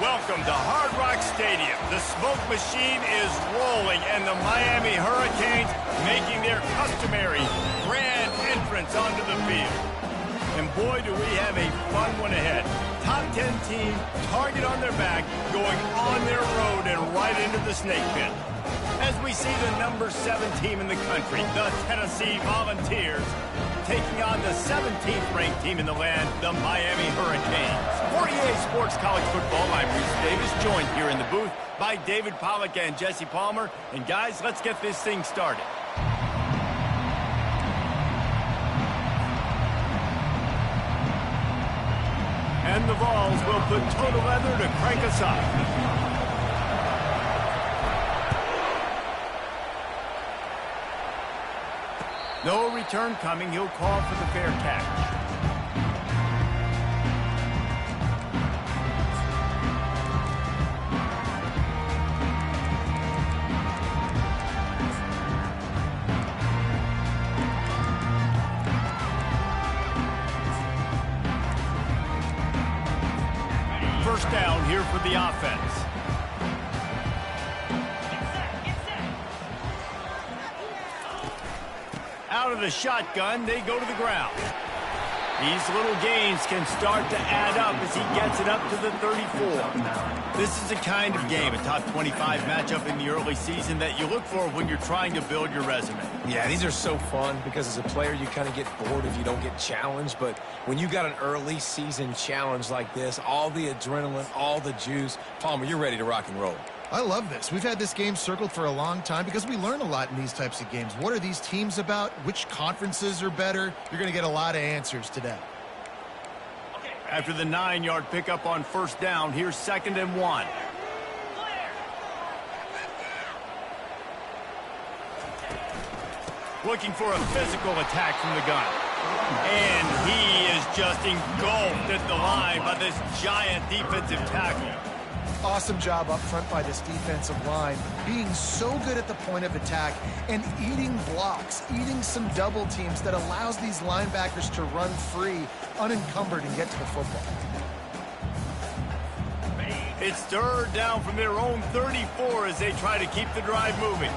Welcome to Hard Rock Stadium. The smoke machine is rolling, and the Miami Hurricanes making their customary grand entrance onto the field. And boy, do we have a fun one ahead. Top 10 team, target on their back, going on their road and right into the snake pit. As we see the number 7 team in the country, the Tennessee Volunteers, taking on the 17th ranked team in the land, the Miami Hurricanes. For EA Sports College Football, I'm Bruce Davis, joined here in the booth by David Pollack and Jesse Palmer. And guys, let's get this thing started. And the Vols will put total leather to crank us up. No return coming. He'll call for the fair catch. First down here for the offense. Out of the shotgun, they go to the ground. These little gains can start to add up as he gets it up to the 34. This is the kind of game, a top 25 matchup in the early season, that you look for when you're trying to build your resume. Yeah, these are so fun because as a player, you kind of get bored if you don't get challenged. But when you got an early season challenge like this, all the adrenaline, all the juice, Palmer, you're ready to rock and roll. I love this. We've had this game circled for a long time because we learn a lot in these types of games. What are these teams about? Which conferences are better? You're going to get a lot of answers today. After the 9-yard pickup on first down, here's 2nd and 1. Looking for a physical attack from the gun. And he is just engulfed at the line by this giant defensive tackle. Awesome job up front by this defensive line, being so good at the point of attack and eating blocks, eating some double teams that allows these linebackers to run free, unencumbered, and get to the football. It's third down from their own 34 as they try to keep the drive moving.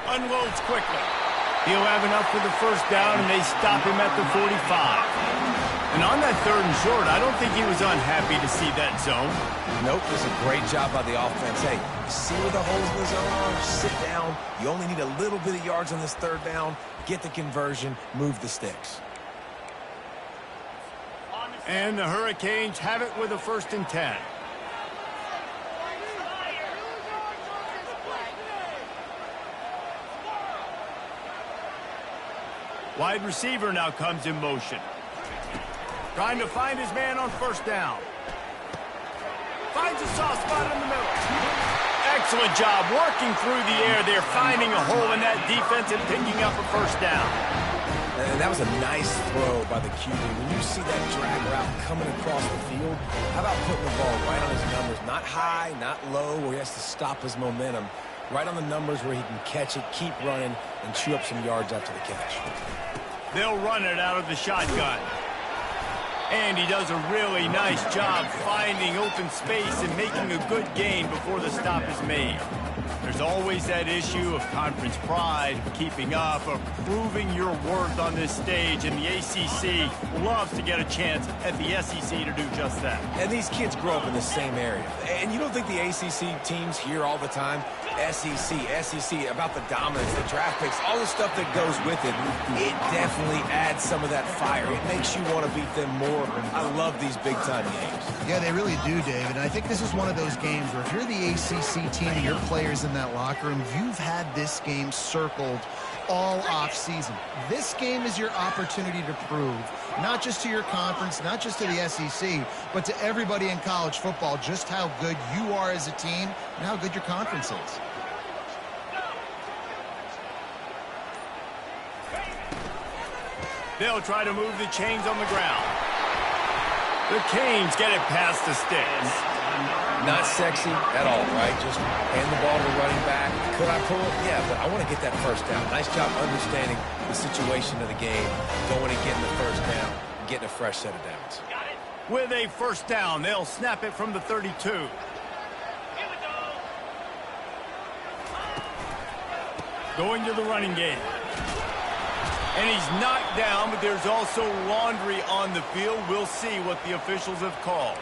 Unloads quickly. He'll have enough for the first down, and they stop him at the 45. And on that 3rd and short, I don't think he was unhappy to see that zone. Nope, this is a great job by the offense. Hey, see where the holes in the zone are? Sit down. You only need a little bit of yards on this 3rd down. Get the conversion. Move the sticks. And the Hurricanes have it with a 1st and 10. Wide receiver now comes in motion. Trying to find his man on first down. Finds a soft spot in the middle. Excellent job working through the air there, finding a hole in that defense and picking up a first down. And that was a nice throw by the QB. When you see that drag route coming across the field, how about putting the ball right on his numbers? Not high, not low, where he has to stop his momentum. Right on the numbers where he can catch it, keep running, and chew up some yards after the catch. They'll run it out of the shotgun. And he does a really nice job finding open space and making a good gain before the stop is made. There's always that issue of conference pride, of keeping up, of proving your worth on this stage, and the ACC loves to get a chance at the SEC to do just that. And these kids grow up in the same area. And you don't think the ACC teams hear all the time, SEC, about the dominance, the draft picks, all the stuff that goes with it. It definitely adds some of that fire. It makes you want to beat them more. I love these big-time games. Yeah, they really do, David. And I think this is one of those games where if you're the ACC team and your players in that locker room, you've had this game circled all off-season. This game is your opportunity to prove, not just to your conference, not just to the SEC, but to everybody in college football, just how good you are as a team and how good your conference is. They'll try to move the chains on the ground. The Canes get it past the sticks. Not sexy at all, right? Just hand the ball to the running back. Could I pull it? Yeah, but I want to get that first down. Nice job understanding the situation of the game, going and getting the first down, getting a fresh set of downs. With a first down, they'll snap it from the 32. Going to the running game. And he's knocked down, but there's also laundry on the field. We'll see what the officials have called.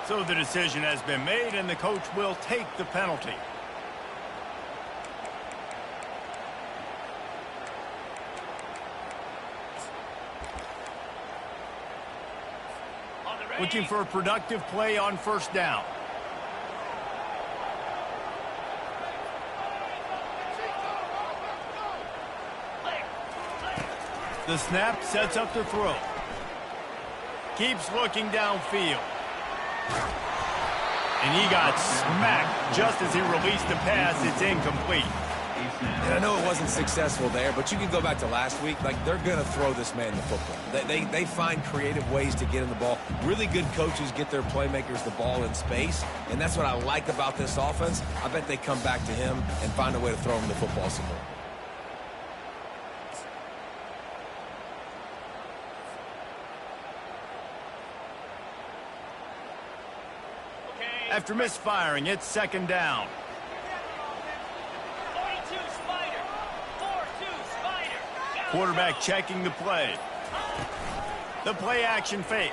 So the decision has been made, and the coach will take the penalty. Looking for a productive play on first down. The snap sets up the throw. Keeps looking downfield. And he got smacked just as he released the pass. It's incomplete. And I know it wasn't successful there, but you can go back to last week. Like, they're going to throw this man the football. They find creative ways to get him the ball. Really good coaches get their playmakers the ball in space, and that's what I like about this offense. I bet they come back to him and find a way to throw him the football some more. After misfiring, it's second down. 42 Spider. 4-2 Spider. Quarterback checking the play. The play action fake.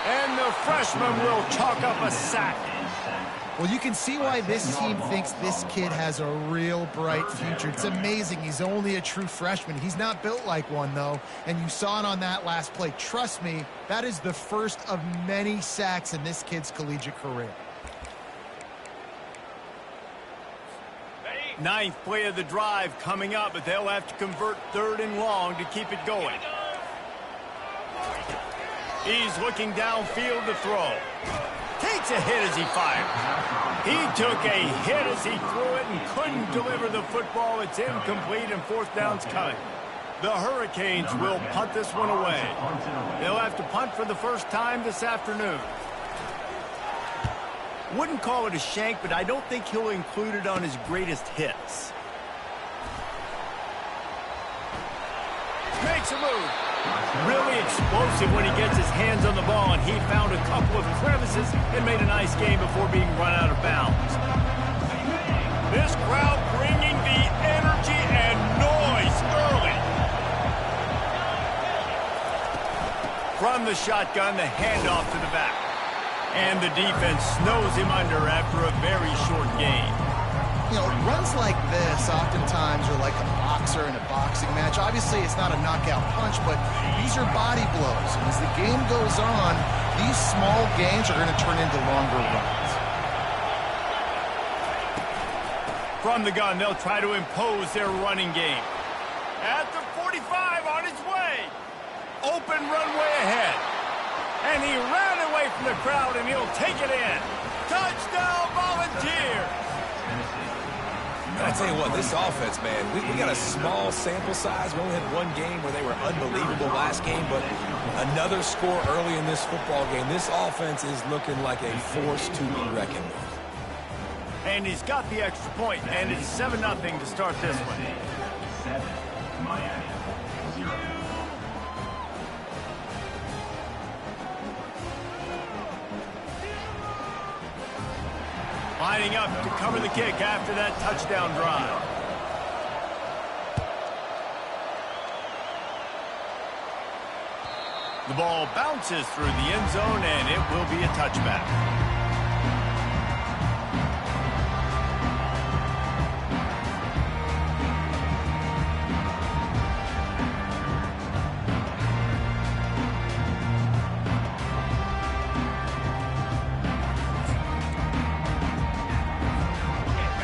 And the freshman will chalk up a sack. Well, you can see why this team thinks this kid has a real bright future. It's amazing. He's only a true freshman. He's not built like one, though, and you saw it on that last play. Trust me, that is the first of many sacks in this kid's collegiate career. Ninth play of the drive coming up, but they'll have to convert third and long to keep it going. He's looking downfield to throw. Takes a hit as he fired. He took a hit as he threw it and couldn't deliver the football. It's incomplete and fourth down's coming. The Hurricanes will punt this one away. They'll have to punt for the first time this afternoon. Wouldn't call it a shank, but I don't think he'll include it on his greatest hits. Makes a move. Really explosive when he gets his hands on the ball, and he found a couple of crevices and made a nice game before being run out of bounds. This crowd bringing the energy and noise early. From the shotgun, the handoff to the back. And the defense snows him under after a very short game. You know, runs like this oftentimes are like a boxer in a boxing match. Obviously, it's not a knockout punch, but these are body blows. And as the game goes on, these small gains are going to turn into longer runs. From the gun, they'll try to impose their running game. At the 45 on his way. Open runway ahead. And he ran away from the crowd, and he'll take it in. Touchdown, Volunteers! And I tell you what, this offense, man, we got a small sample size. We only had one game where they were unbelievable last game, but another score early in this football game. This offense is looking like a force to be reckoned with. And he's got the extra point, and it's 7-0 to start this one. 7, Miami, 0. Lining up to cover the kick after that touchdown drive. The ball bounces through the end zone, and it will be a touchback.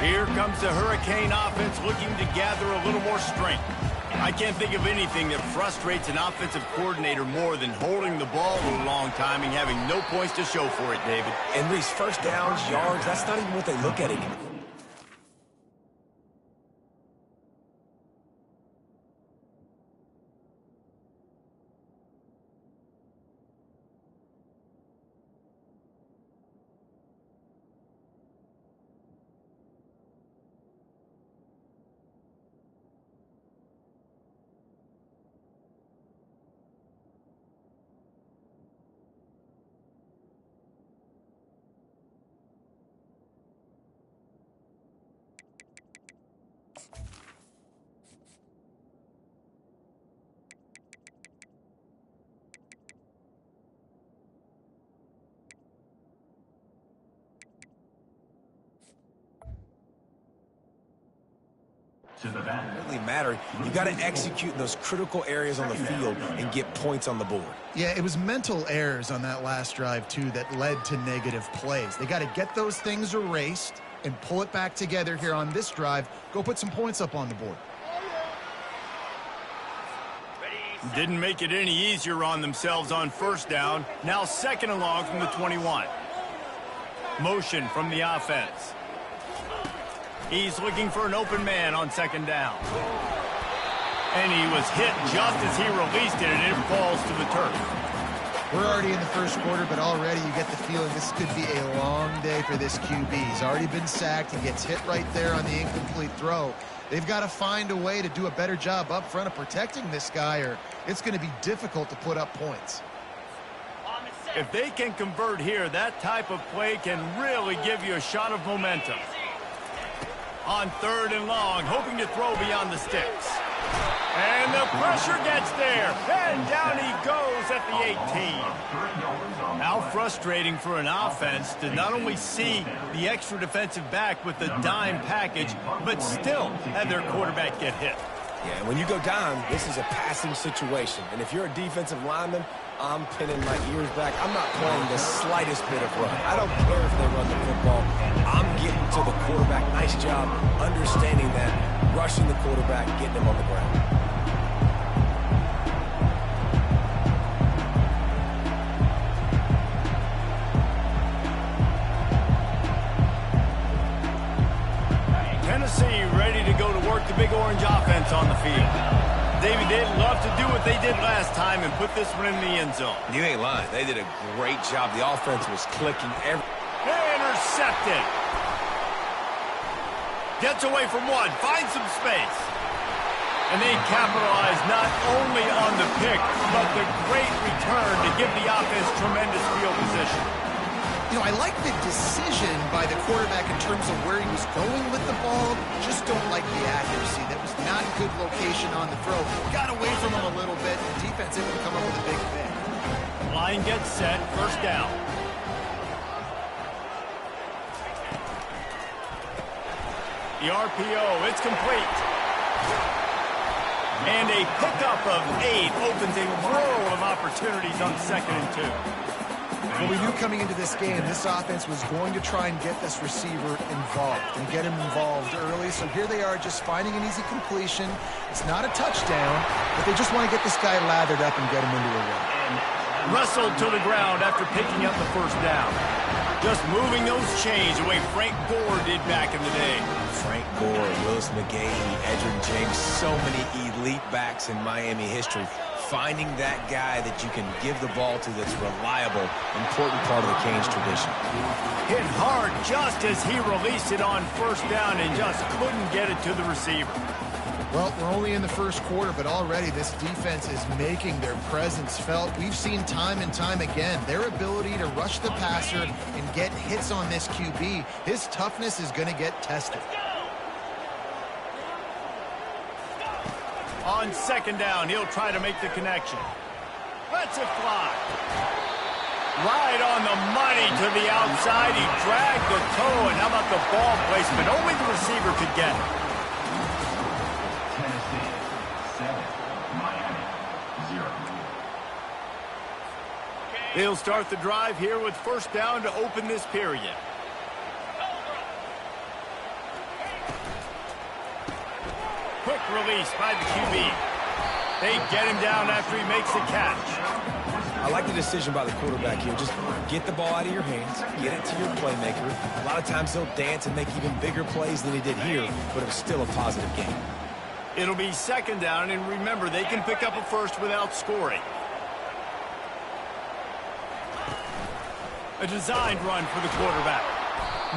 Here comes the Hurricane offense looking to gather a little more strength. I can't think of anything that frustrates an offensive coordinator more than holding the ball a long time and having no points to show for it, David. And these first downs, yards, that's not even what they look at anymore. To the bench. Really matter. You got to execute in those critical areas on the field and get points on the board. Yeah, it was mental errors on that last drive, too, that led to negative plays. They got to get those things erased and pull it back together here on this drive. Go put some points up on the board. Didn't make it any easier on themselves on first down. Now second and long from the 21. Motion from the offense. He's looking for an open man on second down. And he was hit just as he released it, and it falls to the turf. We're already in the first quarter, but already you get the feeling this could be a long day for this QB. He's already been sacked. He gets hit right there on the incomplete throw. They've got to find a way to do a better job up front of protecting this guy, or it's going to be difficult to put up points. If they can convert here, that type of play can really give you a shot of momentum. On third and long, hoping to throw beyond the sticks. And the pressure gets there. And down he goes at the 18. How frustrating for an offense to not only see the extra defensive back with the dime package, but still have their quarterback get hit. Yeah, when you go down, this is a passing situation. And if you're a defensive lineman, I'm pinning my ears back. I'm not playing the slightest bit of run. I don't care if they run the football. I'm getting to the quarterback. Nice job understanding that, rushing the quarterback, getting him on the ground. Tennessee ready to go to work the Big Orange offense on the field. David, they'd love to do what they did last time and put this one in the end zone. You ain't lying. They did a great job. The offense was clicking every... Intercepted. Gets away from one. Finds some space. And they capitalize not only on the pick, but the great return to give the offense tremendous field position. You know, I like the decision by the quarterback in terms of where he was going with the ball. Just don't like the accuracy. That was not a good location on the throw. Got away from him a little bit. The defense able to come up with a big pick. Line gets set. First down. The RPO. It's complete. And a pickup of 8 opens a world of opportunities on second and 2. Well, we knew coming into this game, this offense was going to try and get this receiver involved and get him involved early. So here they are just finding an easy completion. It's not a touchdown, but they just want to get this guy lathered up and get him into a run. Wrestled to the ground after picking up the first down. Just moving those chains the way Frank Gore did back in the day. Frank Gore, Willis McGahee, Edgerrin James, so many elite backs in Miami history. Finding that guy that you can give the ball to that's reliable, important part of the Canes tradition. Hit hard just as he released it on first down and just couldn't get it to the receiver. Well, we're only in the first quarter, but already this defense is making their presence felt. We've seen time and time again their ability to rush the passer and get hits on this QB. His toughness is going to get tested. On second down, he'll try to make the connection. Lets it fly. Right on the money to the outside. He dragged the toe, and how about the ball placement? Only the receiver could get it. Tennessee 7, Miami 0. They'll start the drive here with first down to open this period. Quick release by the QB. They get him down after he makes the catch. I like the decision by the quarterback here. Just get the ball out of your hands, get it to your playmaker. A lot of times he'll dance and make even bigger plays than he did here, but it was still a positive game. It'll be second down, and remember, they can pick up a first without scoring. A designed run for the quarterback.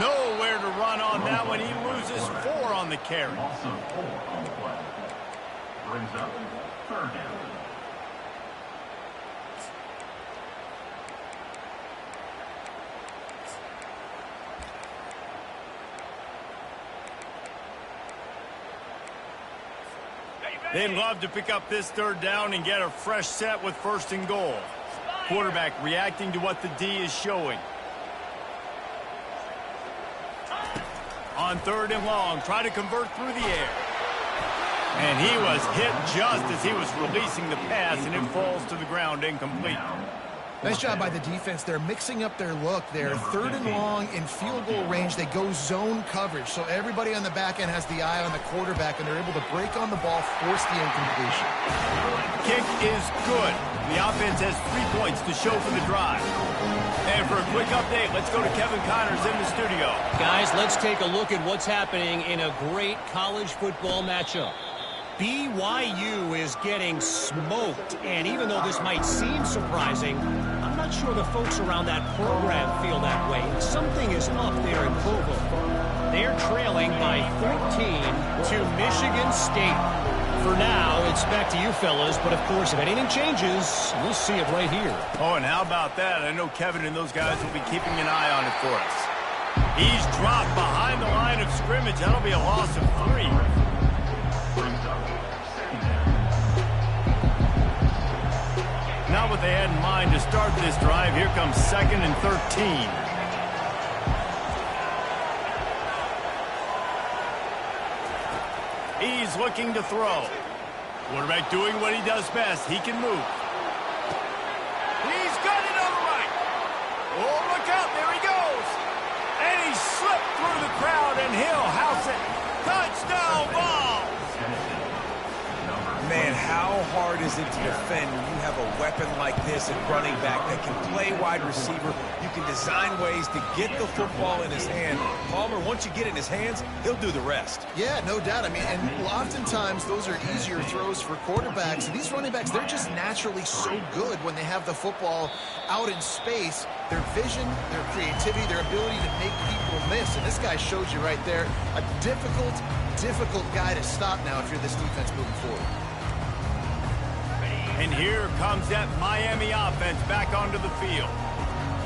Nowhere to run on that one. He loses 4 on the carry. Also 4 on the play. Brings up third down. They'd love to pick up this third down and get a fresh set with first and goal. Quarterback reacting to what the D is showing. On third and long, try to convert through the air. And he was hit just as he was releasing the pass, and it falls to the ground incomplete. Nice job by the defense. They're mixing up their look. They're third and long in field goal range. They go zone coverage. So everybody on the back end has the eye on the quarterback, and they're able to break on the ball, force the incompletion. Kick is good. The offense has 3 points to show for the drive. And for a quick update, let's go to Kevin Connors in the studio. Guys, let's take a look at what's happening in a great college football matchup. BYU is getting smoked, and even though this might seem surprising, I'm not sure the folks around that program feel that way. Something is up there in Provo. They're trailing by 14 to Michigan State. For now, it's back to you fellas, but of course, if anything changes, we'll see it right here. Oh, and how about that? I know Kevin and those guys will be keeping an eye on it for us. He's dropped behind the line of scrimmage. That'll be a loss of 3. Not what they had in mind to start this drive. Here comes 2nd and 13. He's looking to throw. Quarterback doing what he does best. He can move. He's got it on the right. Oh, look out. There he goes. And he slipped through the crowd, and he'll house it. Touchdown ball. Man, how hard is it to defend when you have a weapon like this at running back that can play wide receiver? You can design ways to get the football in his hand. Palmer, once you get it in his hands, he'll do the rest. Yeah, no doubt. I mean, and oftentimes those are easier throws for quarterbacks. And these running backs, they're just naturally so good when they have the football out in space. Their vision, their creativity, their ability to make people miss. And this guy shows you right there a difficult guy to stop now if you're this defense moving forward. And here comes that Miami offense back onto the field.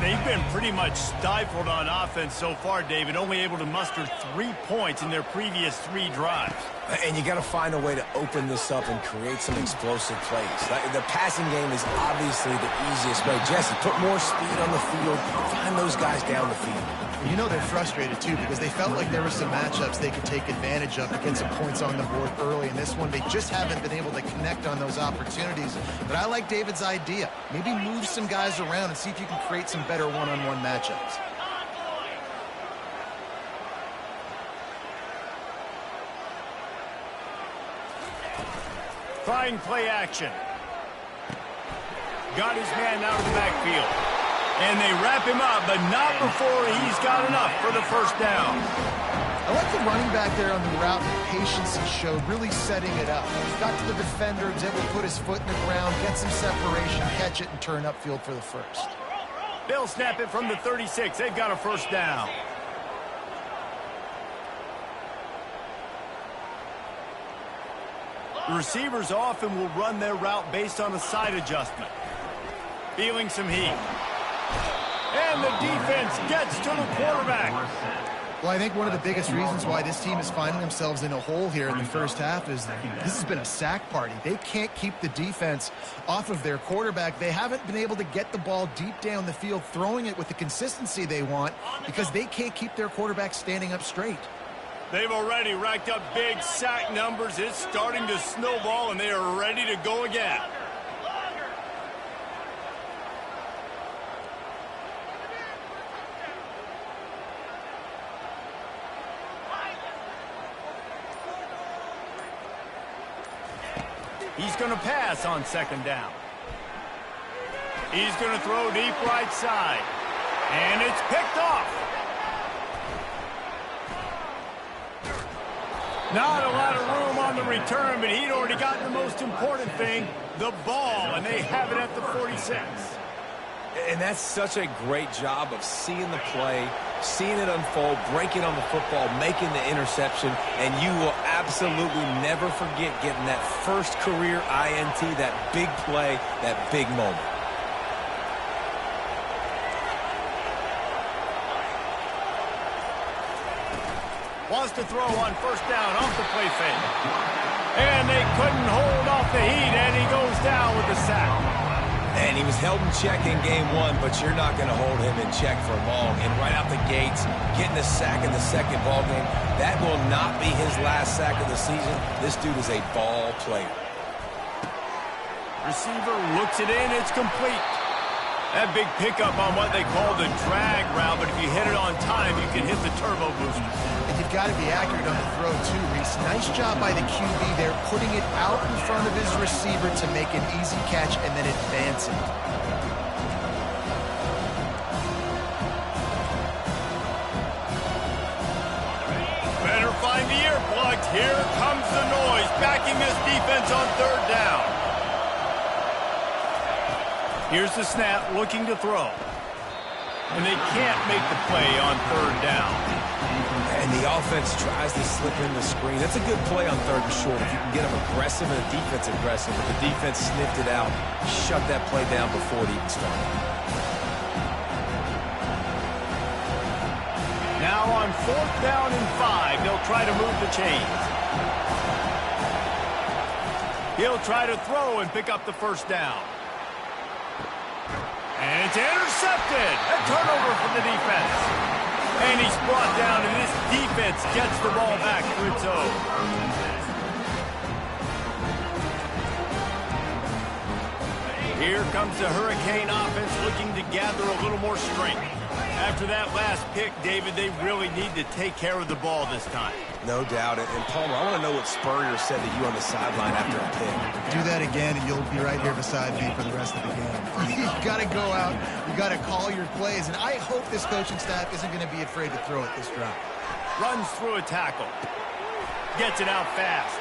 They've been pretty much stifled on offense so far, David, only able to muster 3 points in their previous 3 drives. And you got to find a way to open this up and create some explosive plays. The passing game is obviously the easiest way. Jesse, put more speed on the field, find those guys down the field. You know they're frustrated, too, because they felt like there were some matchups they could take advantage of to get some points on the board early. In this one, they just haven't been able to connect on those opportunities. But I like David's idea. Maybe move some guys around and see if you can create some better one-on-one matchups. Trying play action. Got his man out of the backfield. And they wrap him up, but not before he's got enough for the first down. I like the running back there on the route, the patience he showed, really setting it up. Got to the defender, was able to put his foot in the ground, get some separation, catch it, and turn upfield for the first. They'll snap it from the 36. They've got a first down. The receivers often will run their route based on a side adjustment. Feeling some heat. And the defense gets to the quarterback. Well, I think one of the biggest reasons why this team is finding themselves in a hole here in the first half is this has been a sack party. They can't keep the defense off of their quarterback. They haven't been able to get the ball deep down the field, throwing it with the consistency they want because they can't keep their quarterback standing up straight. They've already racked up big sack numbers. It's starting to snowball, and they are ready to go again. He's going to pass on 2nd down. He's going to throw deep right side. And it's picked off. Not a lot of room on the return, but he'd already gotten the most important thing, the ball, and they have it at the 46. And that's such a great job of seeing the play, seeing it unfold, breaking on the football, making the interception, and you will absolutely never forget getting that first career INT, that big play, that big moment. Wants to throw on 1st down off the play fake. And they couldn't hold off the heat, and he goes down with the sack. And he was held in check in game one, but you're not going to hold him in check for long. And right out the gates, getting a sack in the second ball game, that will not be his last sack of the season. This dude is a ball player. Receiver looks it in. It's complete. That big pickup on what they call the drag route, but if you hit it on time, you can hit the turbo booster. And you've got to be accurate on the throw, too, Reese. Nice job by the QB there, putting it out in front of his receiver to make an easy catch and then advance it. Better find the earplugs. Here comes the noise, backing this defense on third down. Here's the snap, looking to throw. And they can't make the play on third down. And the offense tries to slip in the screen. That's a good play on third and short. If you can get them aggressive and the defense aggressive, but the defense sniffed it out, shut that play down before it even started. Now on fourth down and 5, they'll try to move the chains. He'll try to throw and pick up the first down. And it's intercepted. A turnover from the defense. And he's brought down, and this defense gets the ball back for its own. Here comes the Hurricane offense looking to gather a little more strength. After that last pick, David, they really need to take care of the ball this time. No doubt. And Palmer, I want to know what Spurrier said to you on the sideline after a pick. Do that again, and you'll be right here beside me for the rest of the game. You've got to go out. You've got to call your plays. And I hope this coaching staff isn't going to be afraid to throw it this drive. Runs through a tackle. Gets it out fast.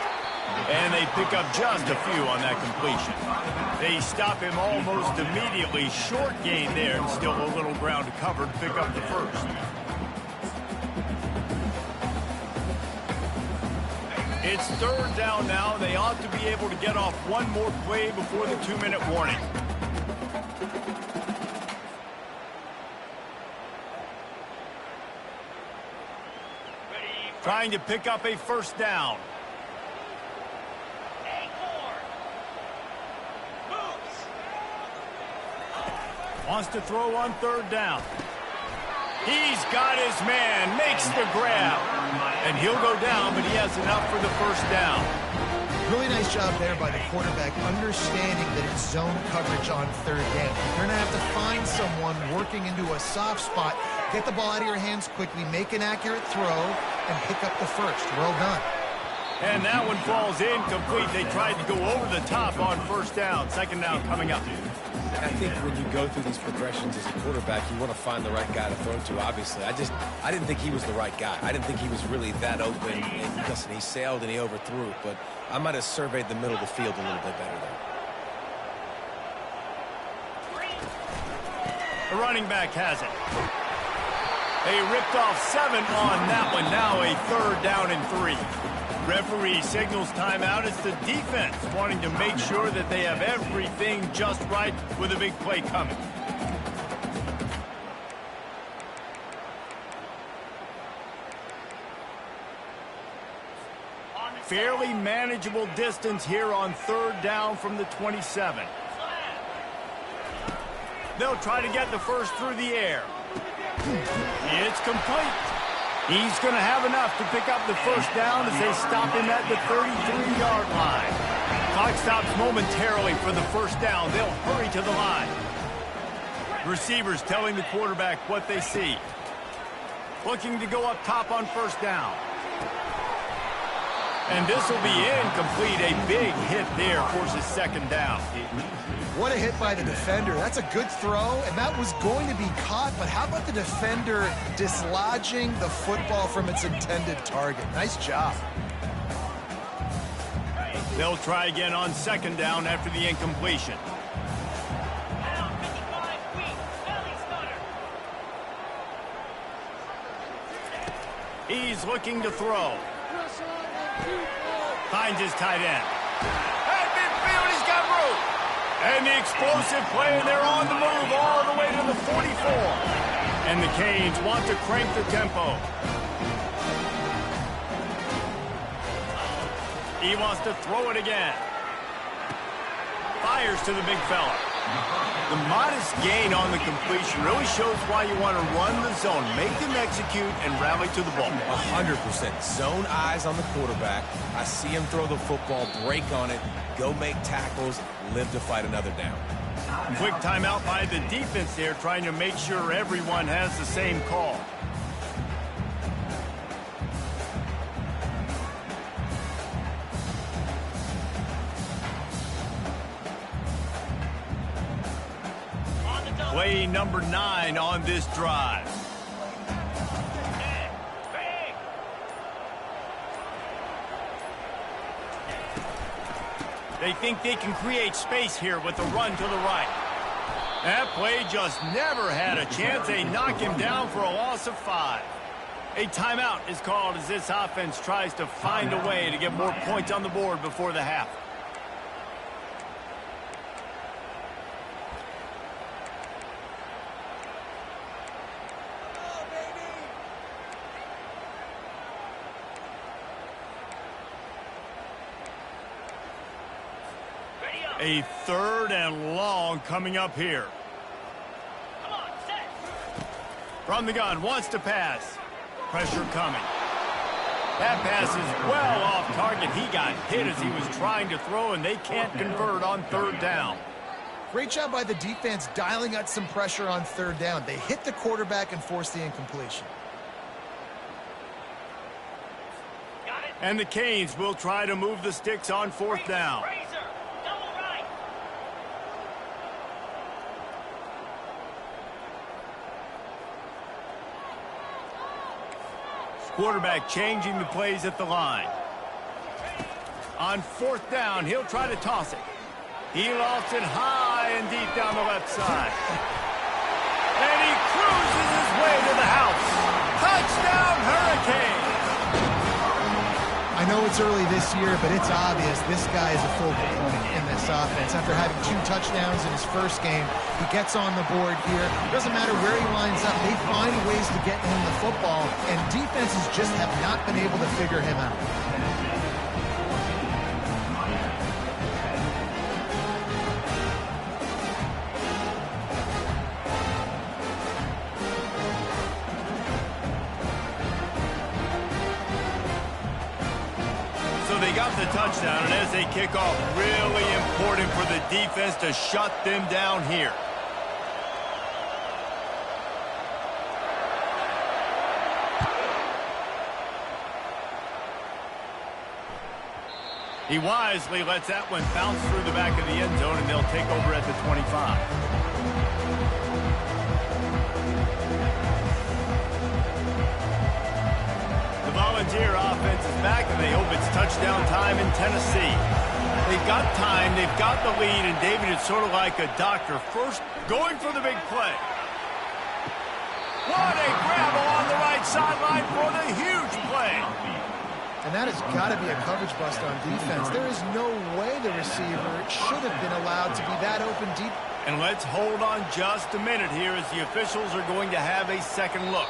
And they pick up just a few on that completion. They stop him almost immediately. Short gain there, and still a little ground to cover to pick up the first. It's third down now. They ought to be able to get off one more play before the 2-minute warning. Trying to pick up a first down. Wants to throw on third down. He's got his man, makes the grab. And he'll go down, but he has enough for the first down. Really nice job there by the quarterback, understanding that it's zone coverage on third down. You're going to have to find someone working into a soft spot, get the ball out of your hands quickly, make an accurate throw, and pick up the first. Well done. And that one falls incomplete. They tried to go over the top on first down. Second down coming up. I think when you go through these progressions as a quarterback, you want to find the right guy to throw to, obviously. I didn't think he was the right guy. I didn't think he was really that open. And listen, he sailed and he overthrew, but I might have surveyed the middle of the field a little bit better there. The running back has it. They ripped off 7 on that one. Now a third down and 3. Referee signals timeout. It's the defense wanting to make sure that they have everything just right with a big play coming. Fairly manageable distance here on third down from the 27. They'll try to get the first through the air. It's complete. He's going to have enough to pick up the first down as they stop him at the 33-yard line. Clock stops momentarily for the first down. They'll hurry to the line. Receivers telling the quarterback what they see. Looking to go up top on first down. And this will be incomplete. A big hit there forces second down. What a hit by the defender. That's a good throw, and that was going to be caught, but how about the defender dislodging the football from its intended target? Nice job. They'll try again on second down after the incompletion. He's looking to throw. Finds his tight end. At midfield, he's got room. And the explosive play, and they're on the move all the way to the 44. And the Canes want to crank the tempo. He wants to throw it again. Fires to the big fella. The modest gain on the completion really shows why you want to run the zone, make them execute, and rally to the ball. 100%. Zone eyes on the quarterback. I see him throw the football, break on it, go make tackles, live to fight another down. Quick timeout by the defense there, trying to make sure everyone has the same call. Play number 9 on this drive. They think they can create space here with the run to the right. That play just never had a chance. They knock him down for a loss of 5. A timeout is called as this offense tries to find a way to get more points on the board before the half. A 3rd and long coming up here. Come on, set. From the gun, wants to pass. Pressure coming. That pass is well off target. He got hit as he was trying to throw, and they can't convert on 3rd down. Great job by the defense dialing out some pressure on 3rd down. They hit the quarterback and forced the incompletion. Got it. And the Canes will try to move the sticks on 4th down. Razor. Double right. Quarterback changing the plays at the line. On 4th down, he'll try to toss it. He lofts it high and deep down the left side. And he cruises his way to the house. Touchdown, Hurricanes! I know it's early this year, but it's obvious this guy is a focal point in this offense. After having 2 touchdowns in his first game, he gets on the board here. Doesn't matter where he lines up, they find ways to get him the football, and defenses just have not been able to figure him out. They got the touchdown, and as they kick off, really important for the defense to shut them down here. He wisely lets that one bounce through the back of the end zone, and they'll take over at the 25. Volunteer offense is back, and they hope it's touchdown time in Tennessee. They've got time, they've got the lead, and David is sort of like a doctor. First, going for the big play. What a grab along the right sideline for the huge play. And that has got to be a coverage bust on defense. There is no way the receiver should have been allowed to be that open deep. And let's hold on just a minute here as the officials are going to have a second look.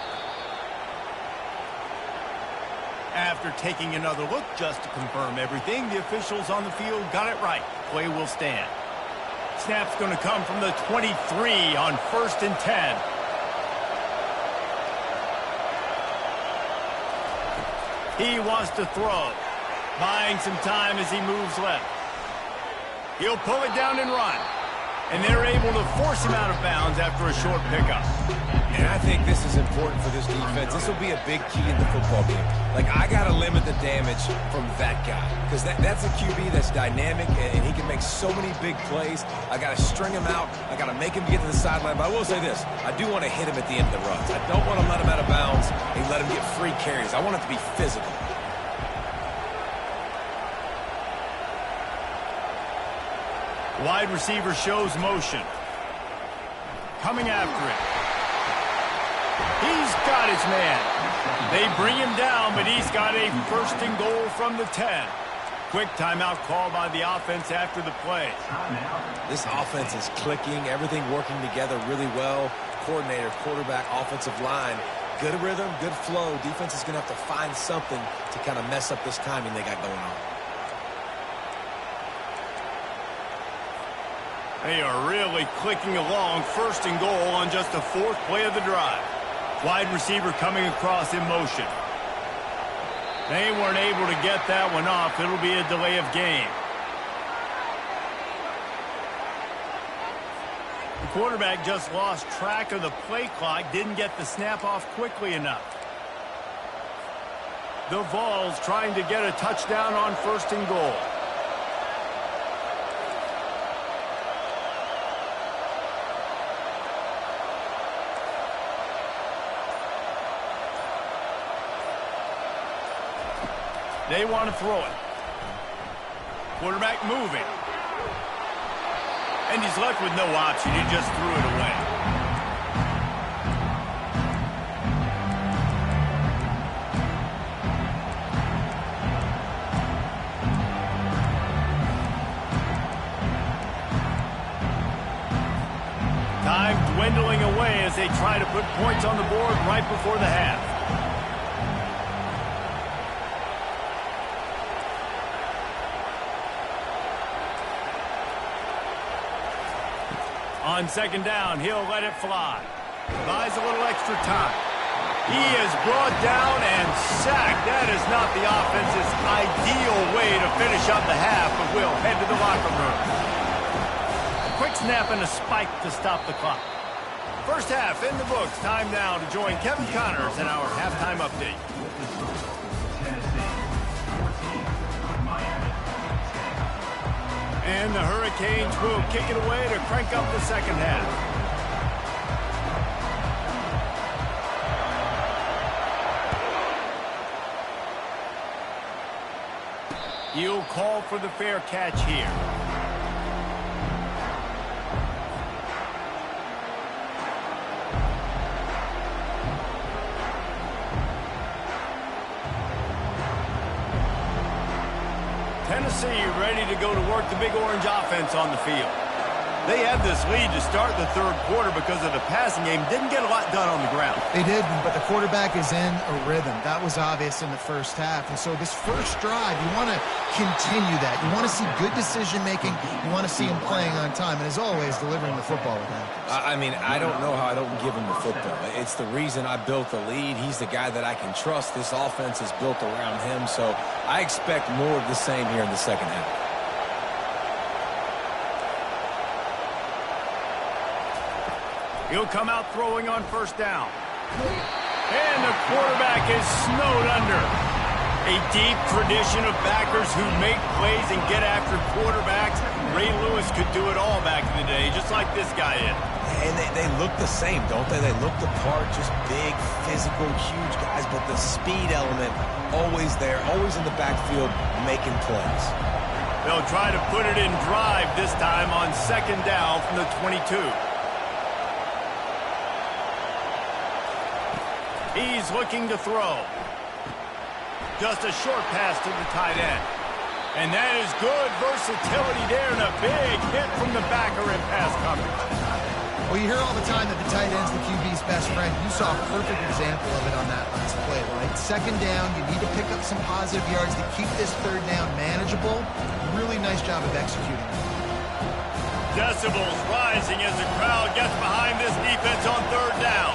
After taking another look just to confirm everything, the officials on the field got it right. Play will stand. Snap's going to come from the 23 on 1st and 10. He wants to throw, buying some time as he moves left. He'll pull it down and run. And they're able to force him out of bounds after a short pickup. And I think this is important for this defense. This will be a big key in the football game. Like, I got to limit the damage from that guy. Because that's a QB that's dynamic, and he can make so many big plays. I got to string him out. I got to make him get to the sideline. But I will say this. I do want to hit him at the end of the runs. I don't want to let him out of bounds and let him get free carries. I want it to be physical. Wide receiver shows motion. Coming after it. He's got his man. They bring him down, but he's got a 1st and goal from the 10. Quick timeout call by the offense after the play. This offense is clicking, everything working together really well. Coordinator, quarterback, offensive line. Good rhythm, good flow. Defense is going to have to find something to kind of mess up this timing they got going on. They are really clicking along, 1st and goal on just the 4th play of the drive. Wide receiver coming across in motion. They weren't able to get that one off. It'll be a delay of game. The quarterback just lost track of the play clock, didn't get the snap off quickly enough. The Vols trying to get a touchdown on 1st and goal. They want to throw it. Quarterback moving. And he's left with no option. He just threw it away. Time dwindling away as they try to put points on the board right before the half. On 2nd down, he'll let it fly. Buys a little extra time. He is brought down and sacked. That is not the offense's ideal way to finish up the half, but we'll head to the locker room. A quick snap and a spike to stop the clock. 1st half in the books. Time now to join Kevin Connors in our halftime update. And the Hurricanes will kick it away to crank up the 2nd half. He'll call for the fair catch here. Tennessee ready to go to work the Big Orange offense on the field. They had this lead to start the 3rd quarter because of the passing game. Didn't get a lot done on the ground. They did, but the quarterback is in a rhythm. That was obvious in the 1st half. And so this 1st drive, you want to continue that. You want to see good decision-making. You want to see him playing on time. And as always, delivering the football with accuracy. I mean, I don't know how I don't give him the football. It's the reason I built the lead. He's the guy that I can trust. This offense is built around him. So I expect more of the same here in the 2nd half. He'll come out throwing on 1st down. And the quarterback is snowed under. A deep tradition of backers who make plays and get after quarterbacks. Ray Lewis could do it all back in the day, just like this guy is. And they look the same, don't they? They look the part, just big, physical, huge guys, but the speed element always there, always in the backfield, making plays. They'll try to put it in drive this time on 2nd down from the 22. He's looking to throw. Just a short pass to the tight end. And that is good versatility there and a big hit from the backer in pass coverage. Well, you hear all the time that the tight end's the QB's best friend. You saw a perfect example of it on that last play, right? 2nd down, you need to pick up some positive yards to keep this 3rd down manageable. Really nice job of executing. Decibels rising as the crowd gets behind this defense on 3rd down.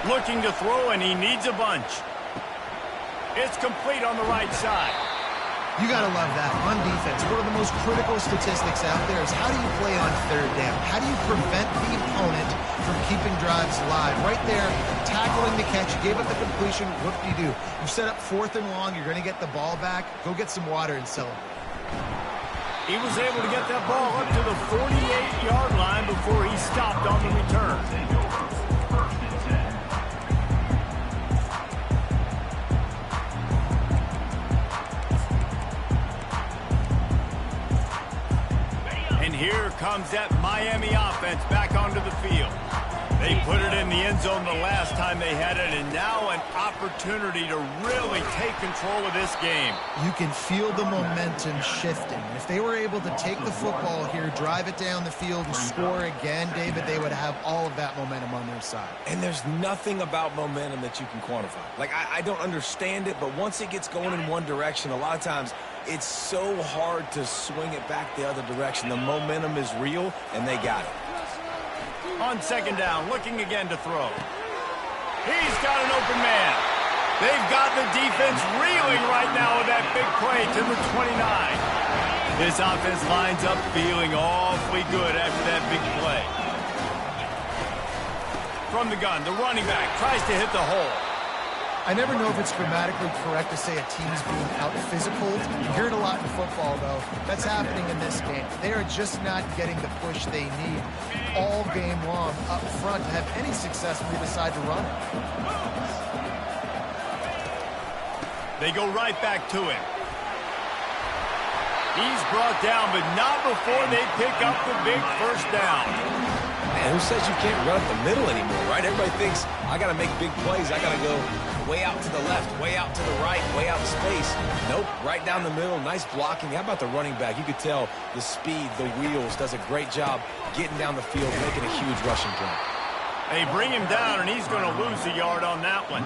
Looking to throw, and he needs a bunch. It's complete on the right side. You got to love that. On defense, one of the most critical statistics out there is how do you play on 3rd down? How do you prevent the opponent from keeping drives alive? Right there, tackling the catch. You gave up the completion. What do you do? You set up 4th and long. You're going to get the ball back. Go get some water and celebrate. He was able to get that ball up to the 48-yard line before he stopped on the return. Here comes that Miami offense back onto the field. They put it in the end zone the last time they had it, and now an opportunity to really take control of this game. You can feel the momentum shifting. If they were able to take the football here, drive it down the field, and score again, David, they would have all of that momentum on their side. And there's nothing about momentum that you can quantify. Like, I don't understand it, but once it gets going in one direction, a lot of times it's so hard to swing it back the other direction. The momentum is real, and they got it. On second down, looking again to throw. He's got an open man. They've got the defense reeling right now with that big play to the 29. This offense lines up feeling awfully good after that big play. From the gun, the running back tries to hit the hole. I never know if it's grammatically correct to say a team's being out-physical. You hear it a lot in football, though. That's happening in this game. They are just not getting the push they need all game long up front to have any success when they decide to run it. They go right back to him. He's brought down, but not before they pick up the big first down. Man, who says you can't run up the middle anymore, right? Everybody thinks, I got to make big plays. I got to go way out to the left, way out to the right, way out in space. Nope, right down the middle, nice blocking. How about the running back? You could tell the speed, the wheels, does a great job getting down the field, making a huge rushing play. They bring him down, and he's going to lose a yard on that one.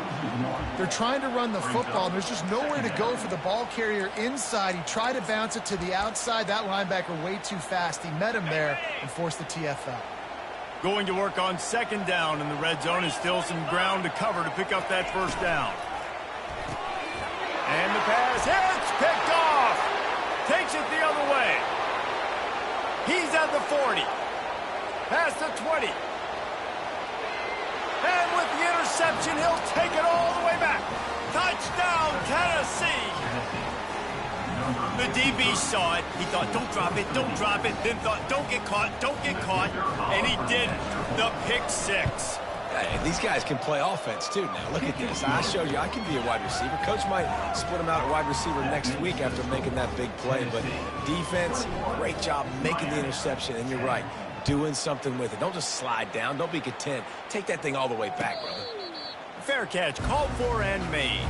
They're trying to run the football, and there's just nowhere to go for the ball carrier inside. He tried to bounce it to the outside. That linebacker way too fast. He met him there and forced the TFL. Going to work on second down in the red zone, is still some ground to cover to pick up that first down. And the pass hits, picked off. Takes it the other way. He's at the 40. Past the 20. And with the interception, he'll take it all the way back. Touchdown, Tennessee. The DB saw it. He thought, don't drop it, don't drop it. Then thought, don't get caught, don't get caught. And he did the pick six. Hey, these guys can play offense, too. Now, look at this. I showed you I can be a wide receiver. Coach might split him out at wide receiver next week after making that big play. But defense, great job making the interception. And you're right, doing something with it. Don't just slide down. Don't be content. Take that thing all the way back, brother. Fair catch, called for and made.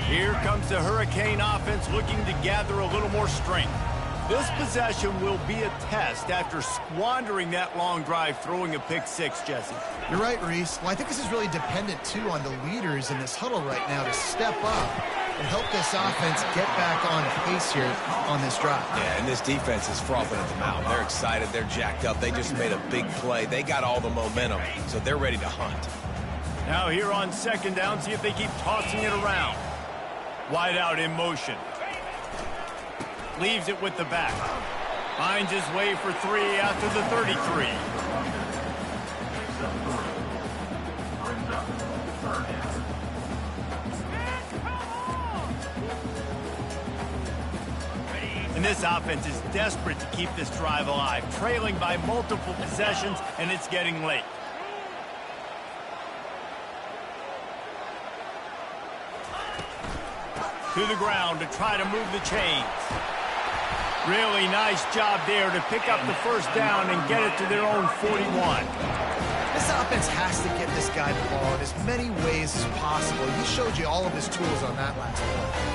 Here comes the Hurricane offense looking to gather a little more strength. This possession will be a test after squandering that long drive throwing a pick six, Jesse. You're right, Reese. Well, I think this is really dependent, too, on the leaders in this huddle right now to step up and help this offense get back on pace here on this drive. Yeah, and this defense is frothing at the mouth. They're excited. They're jacked up. They just made a big play. They got all the momentum, so they're ready to hunt. Now here on second down, see if they keep tossing it around. Wide out in motion. Leaves it with the back. Finds his way for three after the 33. And this offense is desperate to keep this drive alive, trailing by multiple possessions, and it's getting late. To the ground to try to move the chains. Really nice job there to pick up the first down and get it to their own 41. This offense has to get this guy the ball in as many ways as possible. He showed you all of his tools on that last play.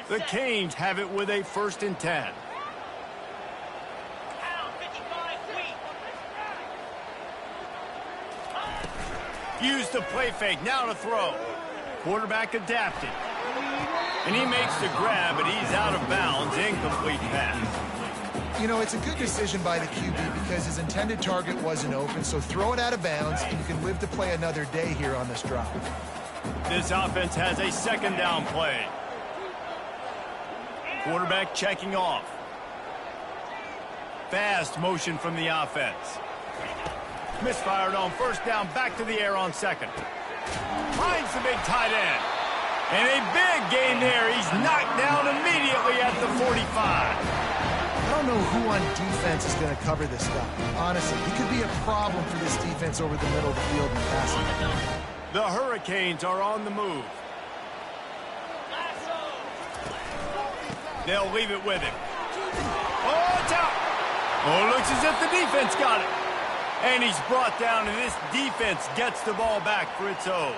The Canes have it with a 1st and 10. Use the play fake, now to throw. Quarterback adapted. And he makes the grab, but he's out of bounds. Incomplete pass. You know, it's a good decision by the QB because his intended target wasn't open, so throw it out of bounds, and you can live to play another day here on this drive. This offense has a 2nd down play. Quarterback checking off. Fast motion from the offense. Misfired on first down, back to the air on second. Finds the big tight end. And a big gain there. He's knocked down immediately at the 45. I don't know who on defense is going to cover this guy. Honestly, he could be a problem for this defense over the middle of the field in passing. The Hurricanes are on the move. They'll leave it with him. Oh, it's out. Oh, it looks as if the defense got it. And he's brought down, and this defense gets the ball back for its own.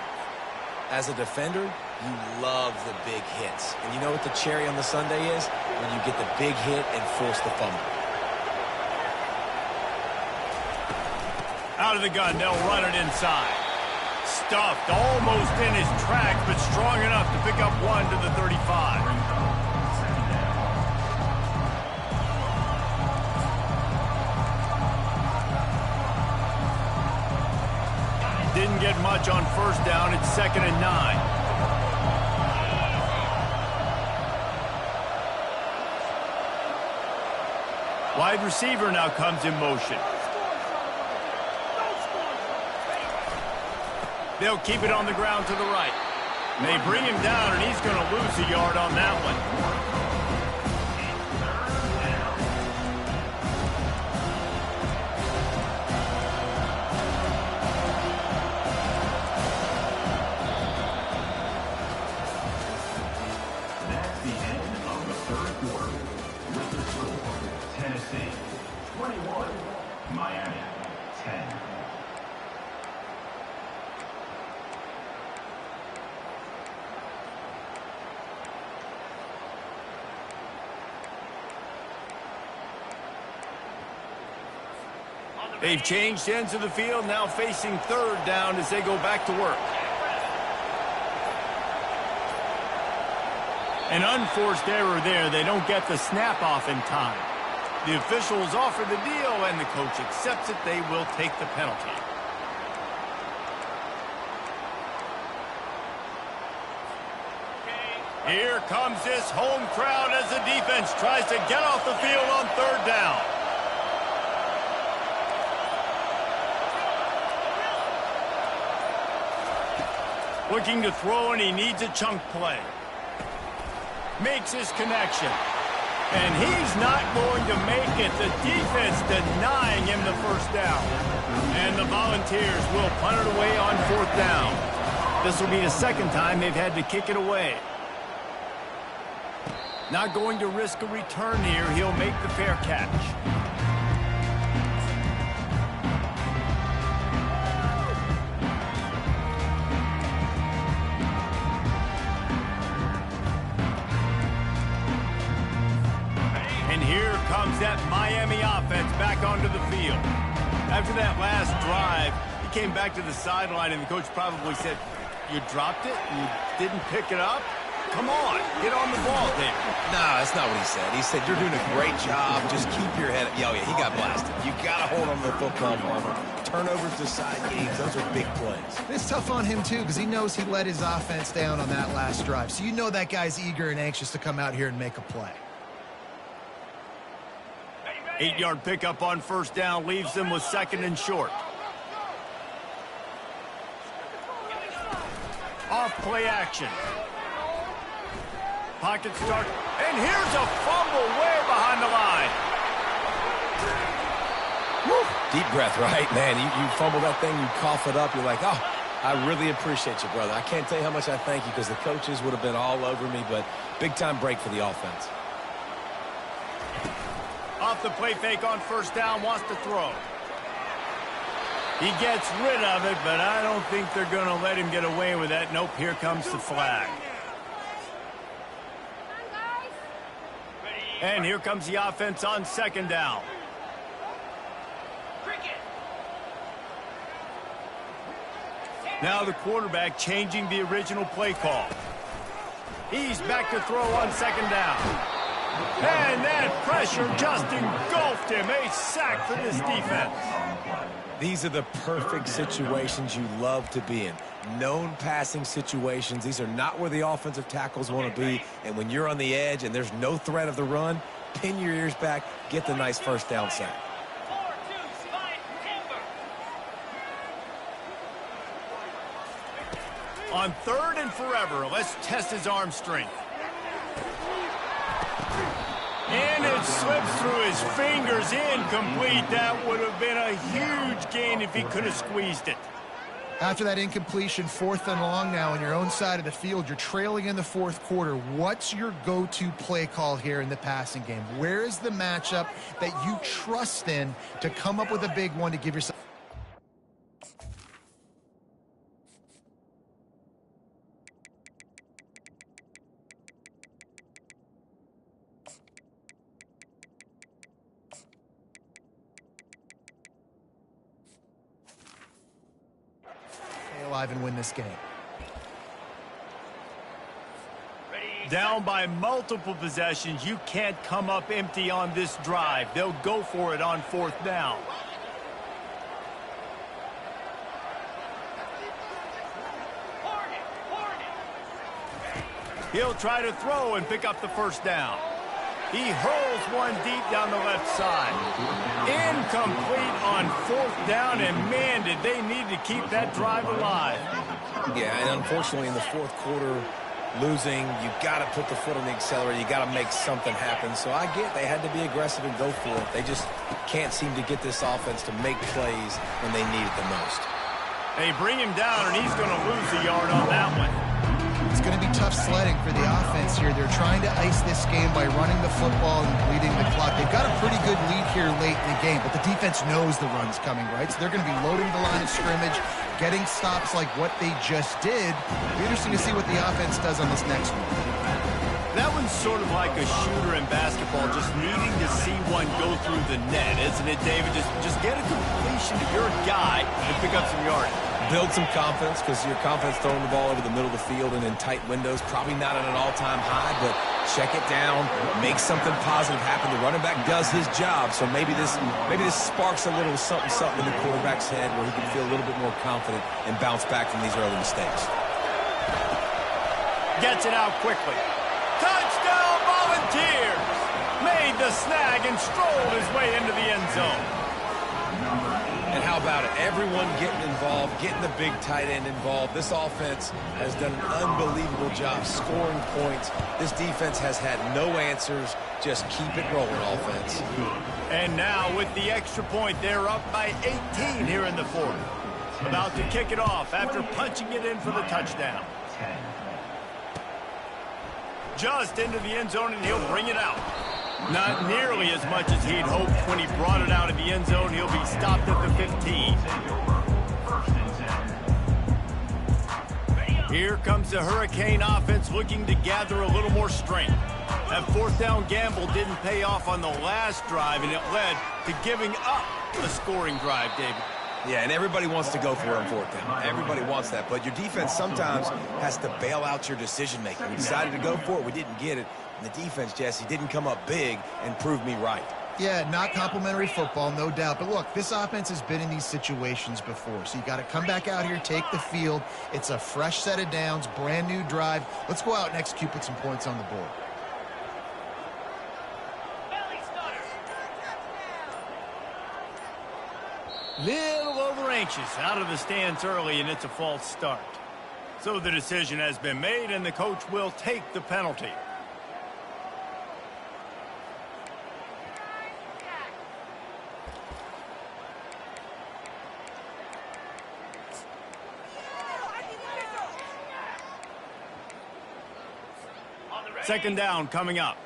As a defender, you love the big hits. And you know what the cherry on the sundae is? When you get the big hit and force the fumble. Out of the gun, they'll run it inside. Stuffed almost in his tracks, but strong enough to pick up one to the 35. Didn't get much on first down. It's 2nd and 9. Wide receiver now comes in motion. They'll keep it on the ground to the right. They bring him down, and he's going to lose a yard on that one. Miami, 10. They've changed ends of the field, now facing 3rd down as they go back to work. An unforced error there. They don't get the snap off in time. The officials offer the deal, and the coach accepts it. They will take the penalty. Here comes this home crowd as the defense tries to get off the field on 3rd down. Looking to throw, and he needs a chunk play. Makes his connection. And he's not going to make it. The defense denying him the first down. And the Volunteers will punt it away on 4th down. This will be the 2nd time they've had to kick it away. Not going to risk a return here. He'll make the fair catch. That Miami offense back onto the field. After that last drive, he came back to the sideline, and the coach probably said, "You dropped it? You didn't pick it up? Come on, get on the ball, David." No, that's not what he said. He said, "You're doing a great job. Just keep your head up." Yeah, he got blasted. You got to hold on to the football, Marvin. Turnovers decide games. Those are big plays. It's tough on him, too, because he knows he let his offense down on that last drive. So you know that guy's eager and anxious to come out here and make a play. 8-yard pickup on first down leaves them with 2nd and short. Off play action. Pocket start. And here's a fumble way behind the line. Woo. Deep breath, right? Man, you fumble that thing, you cough it up. You're like, oh, I really appreciate you, brother. I can't tell you how much I thank you because the coaches would have been all over me, but big-time break for the offense. Off the play fake on first down, wants to throw. He gets rid of it, but I don't think they're going to let him get away with that. Nope, here comes the flag. And here comes the offense on 2nd down. Now the quarterback changing the original play call. He's back to throw on 2nd down. And that pressure just engulfed him. A sack for this defense. These are the perfect situations you love to be in. Known passing situations. These are not where the offensive tackles want to be. And when you're on the edge and there's no threat of the run, pin your ears back, get the nice first down sack. 4-2, spine, timber. On 3rd and forever, let's test his arm strength. And it slips through his fingers, incomplete. That would have been a huge gain if he could have squeezed it. After that incompletion, 4th and long now on your own side of the field, you're trailing in the 4th quarter. What's your go-to play call here in the passing game? Where is the matchup that you trust in to come up with a big one to give yourself? Alive and win this game. Down by multiple possessions, you can't come up empty on this drive. They'll go for it on 4th down. He'll try to throw and pick up the first down. He hurls one deep down the left side. Incomplete on 4th down, and man, did they need to keep that drive alive. Yeah, and unfortunately in the 4th quarter, losing, you got to put the foot on the accelerator. You got to make something happen. So I get they had to be aggressive and go for it. They just can't seem to get this offense to make plays when they need it the most. They bring him down, and he's going to lose a yard on that one. It's going to be tough sledding for the offense here. They're trying to ice this game by running the football and bleeding the clock. They've got a pretty good lead here late in the game, but the defense knows the run's coming, right? So they're going to be loading the line of scrimmage, getting stops like what they just did. It'll be interesting to see what the offense does on this next one. That one's sort of like a shooter in basketball, just needing to see one go through the net, isn't it, David? Just get a completion to your guy and pick up some yardage. Build some confidence, because your confidence throwing the ball over the middle of the field and in tight windows, probably not at an all-time high, but check it down, make something positive happen. The running back does his job, so maybe this sparks a little something in the quarterback's head where he can feel a little bit more confident and bounce back from these early mistakes. Gets it out quickly. Touchdown Volunteers! Made the snag and strolled his way into the end zone. And how about it? Everyone getting involved, getting the big tight end involved. This offense has done an unbelievable job scoring points. This defense has had no answers. Just keep it rolling, offense. And now with the extra point, they're up by 18 here in the 4th. About to kick it off after punching it in for the touchdown. Just into the end zone, and he'll bring it out. Not nearly as much as he'd hoped when he brought it out of the end zone. He'll be stopped at the 15. Here comes the Hurricane offense looking to gather a little more strength. That 4th down gamble didn't pay off on the last drive, and it led to giving up a scoring drive, David. Yeah, and everybody wants to go for it on 4th down. Everybody wants that, but your defense sometimes has to bail out your decision-making. We decided to go for it. We didn't get it. And the defense, Jesse, didn't come up big and prove me right. Yeah, not complimentary football, no doubt. But look, this offense has been in these situations before. So you got to come back out here, take the field. It's a fresh set of downs, brand new drive. Let's go out and execute, put some points on the board. Little over anxious out of the stands early, and it's a false start. So the decision has been made, and the coach will take the penalty. Second down coming up.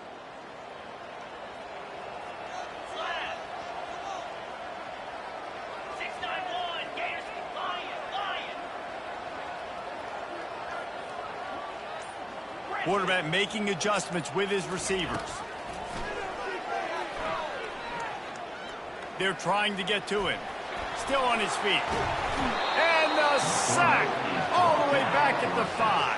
Quarterback making adjustments with his receivers. They're trying to get to him. Still on his feet. And the sack all the way back at the 5.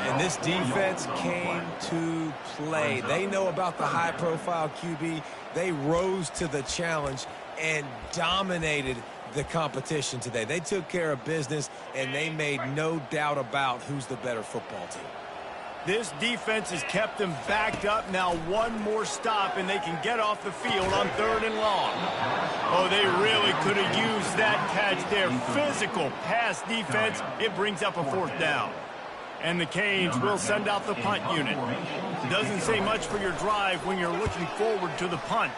And this defense came to play. They know about the high-profile QB. They rose to the challenge, and dominated the competition today. They took care of business, and they made no doubt about who's the better football team. This defense has kept them backed up. Now one more stop, and they can get off the field on 3rd and long. Oh, they really could have used that catch there. Physical pass defense. It brings up a 4th down. And the Canes will send out the punt unit. Doesn't say much for your drive when you're looking forward to the punt.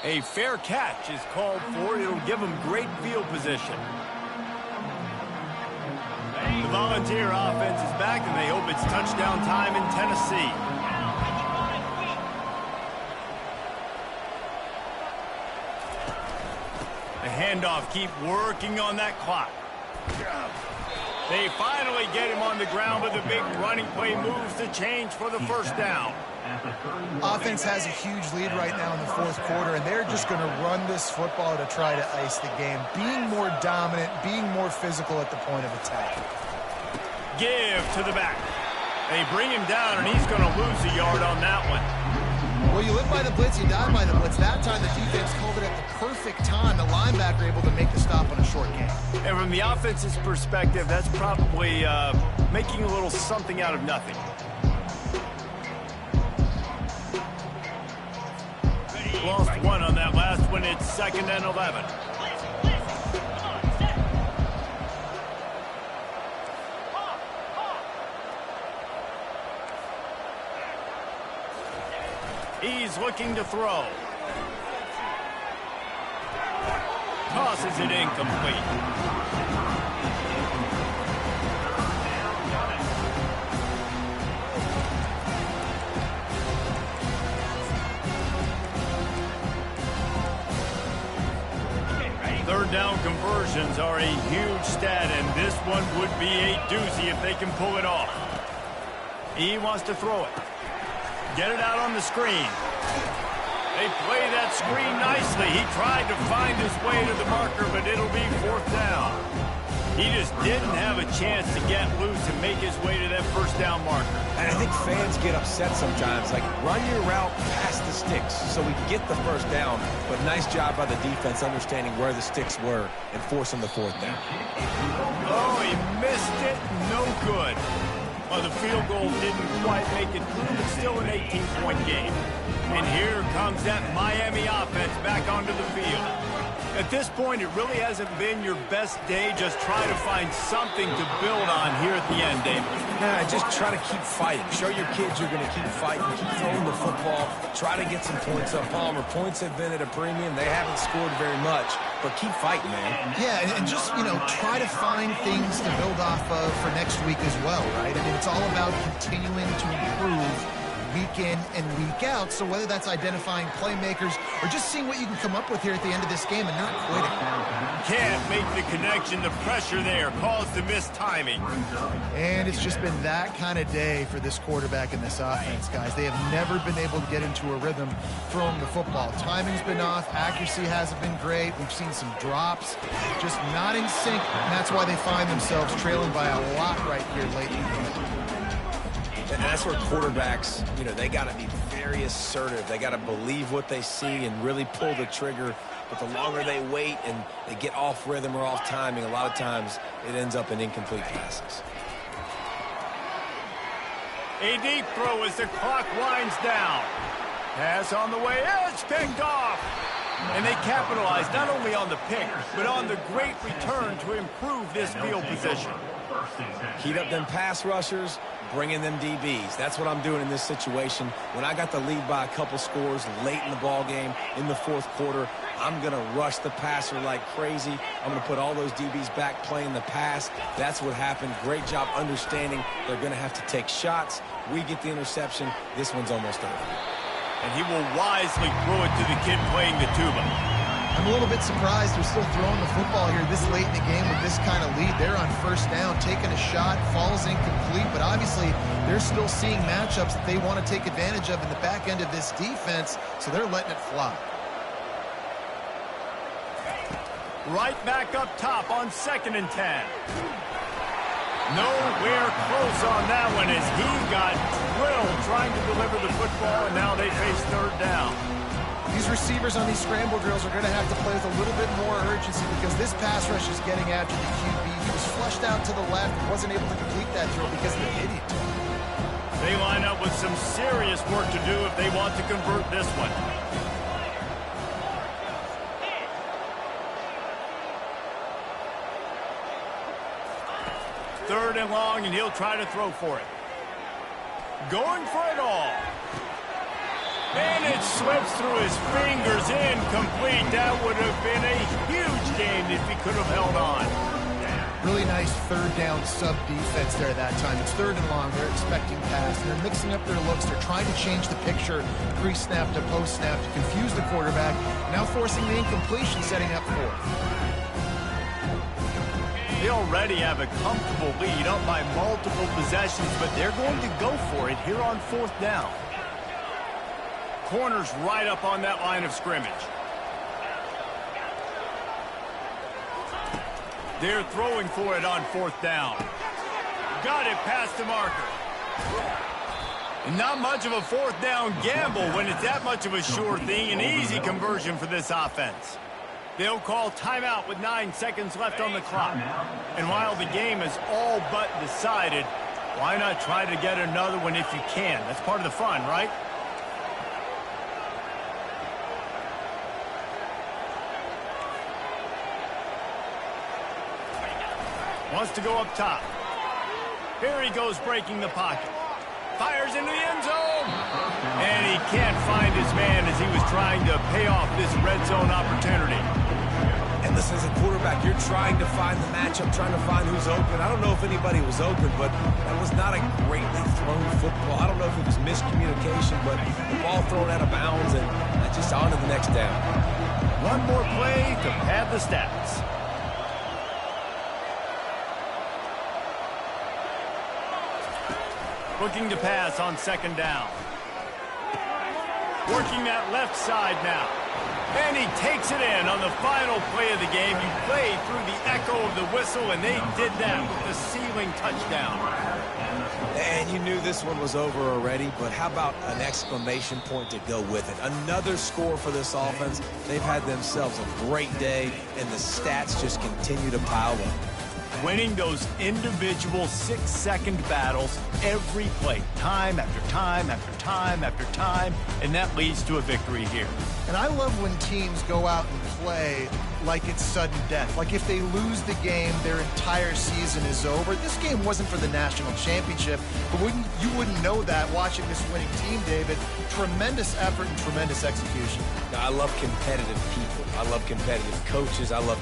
A fair catch is called for. It'll give them great field position. The Volunteer offense is back, and they hope it's touchdown time in Tennessee. The handoff, keep working on that clock. They finally get him on the ground, but the big running play moves the change for the 1st down. Offense has a huge lead right now in the 4th quarter, and they're just going to run this football to try to ice the game. Being more dominant, being more physical at the point of attack. Give to the back. They bring him down, and he's going to lose a yard on that one. Well, you live by the blitz, you die by the blitz. That time the defense called it at the perfect time. The linebacker able to make the stop on a short game. And from the offense's perspective, that's probably making a little something out of nothing. Lost one on that last one. It's 2nd and 11. He's looking to throw. Tosses it incomplete. Third down conversions are a huge stat, and this one would be a doozy if they can pull it off. He wants to throw it. Get it out on the screen. They play that screen nicely. He tried to find his way to the marker, but it'll be 4th down. He just didn't have a chance to get loose and make his way to that 1st down marker. And I think fans get upset sometimes. Like, run your route past the sticks so we get the 1st down. But nice job by the defense understanding where the sticks were and forcing the 4th down. Oh, he missed it. No good. Well, the field goal didn't quite make it through, but still an 18-point game. And here comes that Miami offense back onto the field. At this point, it really hasn't been your best day. Just try to find something to build on here at the end, David. Yeah, just try to keep fighting. Show your kids you're going to keep fighting, keep throwing the football, try to get some points up. Palmer, points have been at a premium. They haven't scored very much, but keep fighting, man. Yeah, and just, try to find things to build off of for next week as well, right? I mean, it's all about continuing to improve week in and week out. So whether that's identifying playmakers or just seeing what you can come up with here at the end of this game and not quitting. Can't make the connection. The pressure there caused the missed timing. And it's just been that kind of day for this quarterback and this offense, guys. They have never been able to get into a rhythm throwing the football. Timing's been off. Accuracy hasn't been great. We've seen some drops. Just not in sync. And that's why they find themselves trailing by a lot right here late in the game. And that's where quarterbacks, they got to be very assertive. They got to believe what they see and really pull the trigger. But the longer they wait and they get off rhythm or off timing, a lot of times it ends up in incomplete passes. A deep throw as the clock winds down. Pass on the way. It's picked off. And they capitalize not only on the pick, but on the great return to improve this field position. Heat up them pass rushers, bring in them DBs. That's what I'm doing in this situation. When I got the lead by a couple scores late in the ball game in the 4th quarter, I'm going to rush the passer like crazy. I'm going to put all those DBs back playing the pass. That's what happened. Great job understanding they're going to have to take shots. We get the interception. This one's almost over. And he will wisely throw it to the kid playing the tuba. I'm a little bit surprised they're still throwing the football here this late in the game with this kind of lead. They're on 1st down, taking a shot, falls incomplete, but obviously they're still seeing matchups that they want to take advantage of in the back end of this defense, so they're letting it fly. Right back up top on 2nd and 10. Nowhere close on that one as he got drilled trying to deliver the football, and now they face 3rd down. These receivers on these scramble drills are going to have to play with a little bit more urgency because this pass rush is getting after the QB. He was flushed out to the left and wasn't able to complete that throw because of the idiot. They line up with some serious work to do if they want to convert this one. Third and long, and he'll try to throw for it. Going for it all. And it slips through his fingers, incomplete. That would have been a huge gain if he could have held on. Really nice third down sub defense there that time. It's third and long. They're expecting pass, and they're mixing up their looks. They're trying to change the picture pre-snap to post-snap to confuse the quarterback. Now forcing the incompletion, setting up fourth. They already have a comfortable lead up by multiple possessions, but they're going to go for it here on fourth down. Corner's right up on that line of scrimmage. They're throwing for it on fourth down. Got it past the marker. Not much of a fourth down gamble when it's that much of a sure thing. An easy conversion for this offense. They'll call timeout with 9 seconds left on the clock. And while the game is all but decided, why not try to get another one if you can? That's part of the fun, right? Wants to go up top. Here he goes breaking the pocket. Fires into the end zone. And he can't find his man as he was trying to pay off this red zone opportunity. And listen, as a quarterback, you're trying to find the matchup, trying to find who's open. I don't know if anybody was open, but that was not a greatly thrown football. I don't know if it was miscommunication, but the ball thrown out of bounds and just on to the next down. One more play to pad the stats. Looking to pass on second down. Working that left side now. And he takes it in on the final play of the game. You played through the echo of the whistle, and they did that with the ceiling touchdown. And you knew this one was over already, but how about an exclamation point to go with it? Another score for this offense. They've had themselves a great day, and the stats just continue to pile up. Winning those individual 6-second battles every play, time after time after time after time, and that leads to a victory here. And I love when teams go out and play like it's sudden death. Like if they lose the game, their entire season is over. This game wasn't for the national championship, but you wouldn't know that watching this winning team, David. Tremendous effort and tremendous execution. I love competitive people. I love competitive coaches. I love